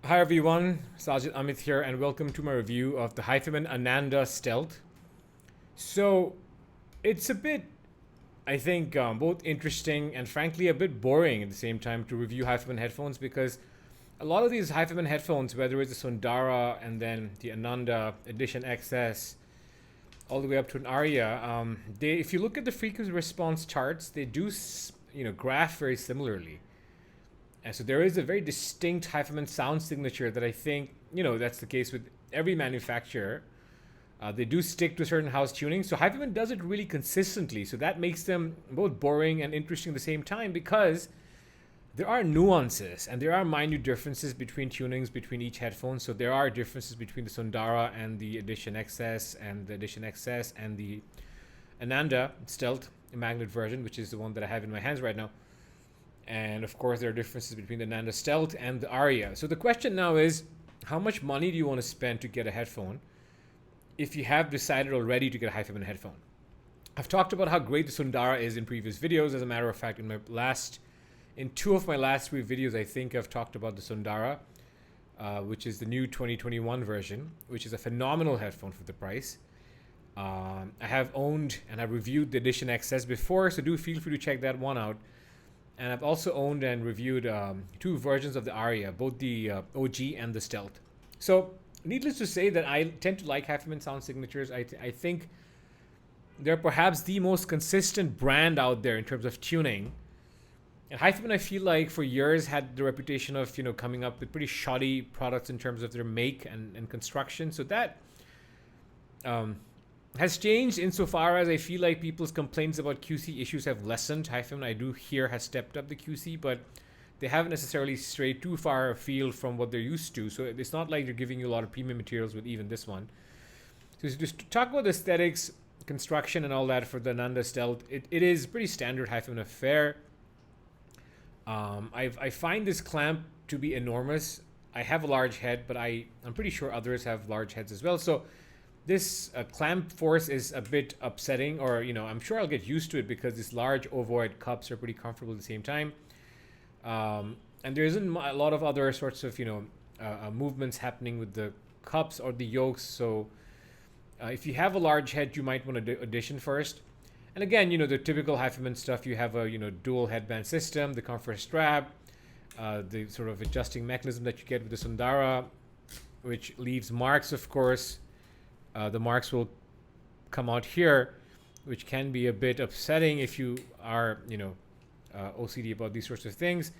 Hi everyone, Sajid Amit here, and welcome to my review of the HIFIMAN Ananda Stealth. So, it's a bit, I think, both interesting and frankly a bit boring at the same time to review HIFIMAN headphones because a lot of these HIFIMAN headphones, whether it's the Sundara and then the Ananda Edition XS, all the way up to an Aria, if you look at the frequency response charts, they do, graph very similarly. And so there is a very distinct HIFIMAN sound signature that I think, that's the case with every manufacturer. They do stick to certain house tuning. So HIFIMAN does it really consistently. So that makes them both boring and interesting at the same time because there are nuances and there are minute differences between tunings between each headphone. So there are differences between the Sundara and the Edition XS and the Edition XS and the Ananda Stealth magnet version, which is the one that I have in my hands right now. And of course, there are differences between the Ananda Stealth and the Aria. So the question now is, how much money do you want to spend to get a headphone if you have decided already to get a HIFIMAN headphone? I've talked about how great the Sundara is in previous videos. As a matter of fact, in two of my last three videos, I think I've talked about the Sundara, which is the new 2021 version, which is a phenomenal headphone for the price. I have owned and I've reviewed the Edition XS before, so do feel free to check that one out. And I've also owned and reviewed two versions of the Aria, both the OG and the Stealth. So, needless to say that I tend to like HIFIMAN sound signatures. I think they're perhaps the most consistent brand out there in terms of tuning. And HIFIMAN, I feel like for years had the reputation of coming up with pretty shoddy products in terms of their make and construction. So that has changed insofar as I feel like people's complaints about QC issues have lessened. HIFIMAN, I do hear, has stepped up the QC, but they haven't necessarily strayed too far afield from what they're used to. So it's not like they're giving you a lot of premium materials with even this one. So just to talk about the aesthetics, construction, and all that for the Ananda Stealth, it is pretty standard HIFIMAN affair. I find this clamp to be enormous. I have a large head, but I'm pretty sure others have large heads as well. So this clamp force is a bit upsetting, or I'm sure I'll get used to it because these large ovoid cups are pretty comfortable at the same time. And there isn't a lot of other sorts of movements happening with the cups or the yokes. So if you have a large head, you might want to audition first. And again, the typical HIFIMAN stuff. You have a dual headband system, the comfort strap, the sort of adjusting mechanism that you get with the Sundara, which leaves marks, of course. The marks will come out here, which can be a bit upsetting if you are, OCD about these sorts of things.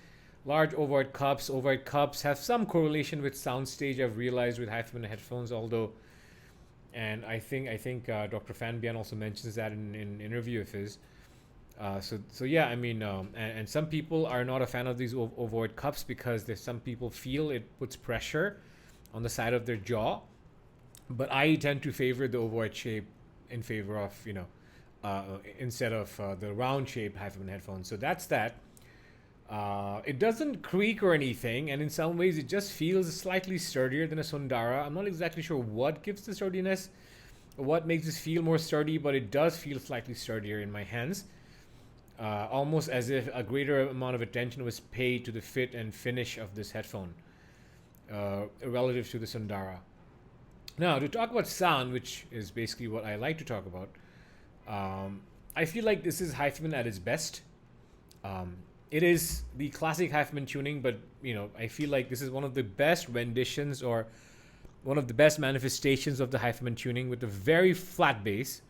Large ovoid cups. Ovoid cups have some correlation with soundstage, I've realized, with HIFIMAN headphones, although, and I think Dr. Fanbian also mentions that in an interview of his. So yeah, I mean, and some people are not a fan of these ovoid cups because some people feel it puts pressure on the side of their jaw. But I tend to favor the ovoid shape in favor of, instead of the round shaped HIFIMAN headphones. So that's that. It doesn't creak or anything, and in some ways it just feels slightly sturdier than a Sundara. I'm not exactly sure what gives the sturdiness, or what makes this feel more sturdy, but it does feel slightly sturdier in my hands. Almost as if a greater amount of attention was paid to the fit and finish of this headphone relative to the Sundara. Now, to talk about sound, which is basically what I like to talk about, I feel like this is HIFIMAN at its best. It is the classic HIFIMAN tuning, but I feel like this is one of the best renditions or one of the best manifestations of the HIFIMAN tuning with a very flat bass,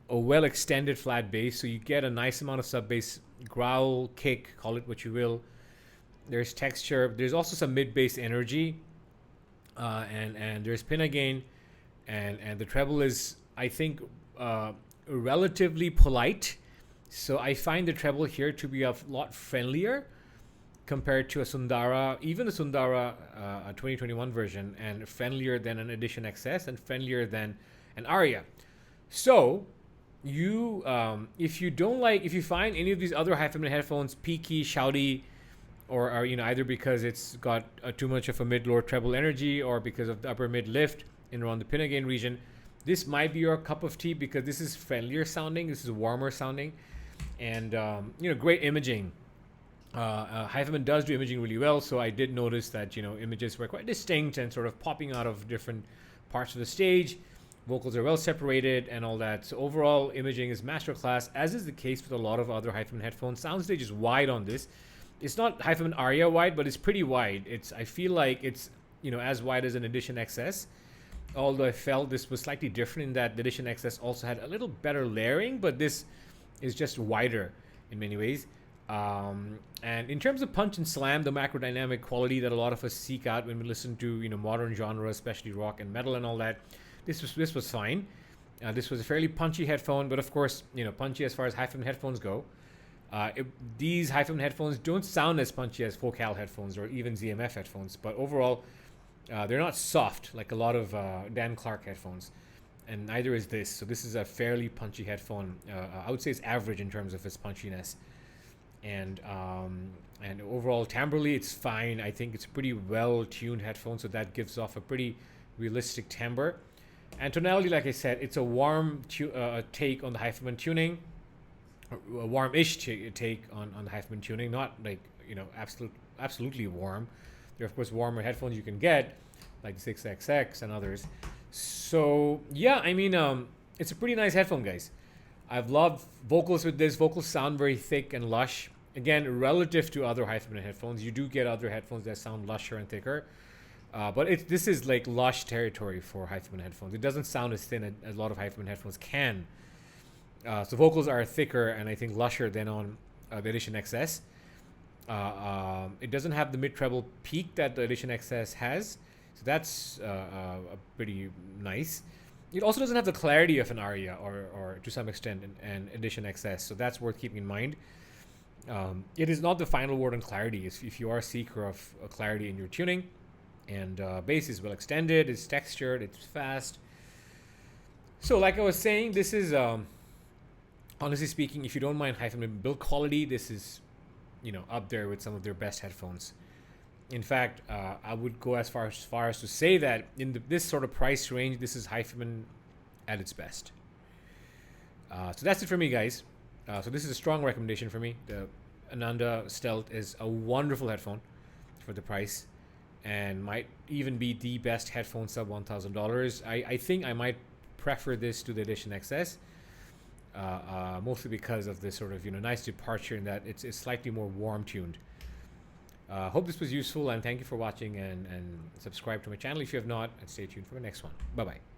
a well-extended flat bass, so you get a nice amount of sub-bass, growl, kick, call it what you will. There's texture. There's also some mid-bass energy. And there's pinna gain, and the treble is, I think, relatively polite. So I find the treble here to be a lot friendlier compared to a Sundara, even the Sundara 2021 version, and friendlier than an Edition XS and friendlier than an Aria. So if you find any of these other HIFIMAN headphones peaky, shouty, or either because it's got too much of a mid-lower treble energy or because of the upper mid lift in around the pinna gain region, this might be your cup of tea because this is friendlier sounding, this is warmer sounding, and great imaging HIFIMAN does do imaging really well, so I did notice that images were quite distinct and sort of popping out of different parts of the stage. Vocals are well separated and all that. So overall, imaging is masterclass, as is the case with a lot of other HIFIMAN headphones. Soundstage is wide on this. It's not HIFIMAN Aria wide, but it's pretty wide. I feel like it's as wide as an Edition XS. Although I felt this was slightly different in that the Edition XS also had a little better layering, but this is just wider in many ways. And in terms of punch and slam, the macrodynamic quality that a lot of us seek out when we listen to modern genre, especially rock and metal and all that, this was fine. This was a fairly punchy headphone, but of course punchy as far as HIFIMAN headphones go. These HIFIMAN headphones don't sound as punchy as Focal headphones or even ZMF headphones, but overall they're not soft like a lot of Dan Clark headphones, and neither is this. So this is a fairly punchy headphone. I would say it's average in terms of its punchiness. And overall timbrally it's fine. I think it's a pretty well tuned headphone, so that gives off a pretty realistic timbre. And tonality, like I said, it's a warm take on the HIFIMAN tuning, a warm-ish take on the HIFIMAN tuning, not like absolutely warm. There are of course warmer headphones you can get, like the 6XX and others. So yeah, I mean it's a pretty nice headphone, guys. I've loved vocals with this. Vocals sound very thick and lush. Again, relative to other HIFIMAN headphones, you do get other headphones that sound lusher and thicker. But this is like lush territory for HIFIMAN headphones. It doesn't sound as thin as a lot of HIFIMAN headphones can. So vocals are thicker and I think lusher than on the Edition XS. It doesn't have the mid-treble peak that the Edition XS has. So that's pretty nice. It also doesn't have the clarity of an Aria or to some extent an Edition XS. So that's worth keeping in mind. It is not the final word on clarity. If you are a seeker of clarity in your tuning. And bass is well extended, it's textured, it's fast. So like I was saying, this is honestly speaking, if you don't mind HIFIMAN build quality, this is up there with some of their best headphones. In fact, I would go as far as to say that in this sort of price range, this is HIFIMAN at its best. So that's it for me, guys. So this is a strong recommendation for me. The Ananda Stealth is a wonderful headphone for the price, and might even be the best headphone sub $1,000. I think I might prefer this to the Edition XS, mostly because of this sort of nice departure in that it's slightly more warm tuned. Hope this was useful, and thank you for watching, and subscribe to my channel if you have not, and stay tuned for the next one. Bye bye.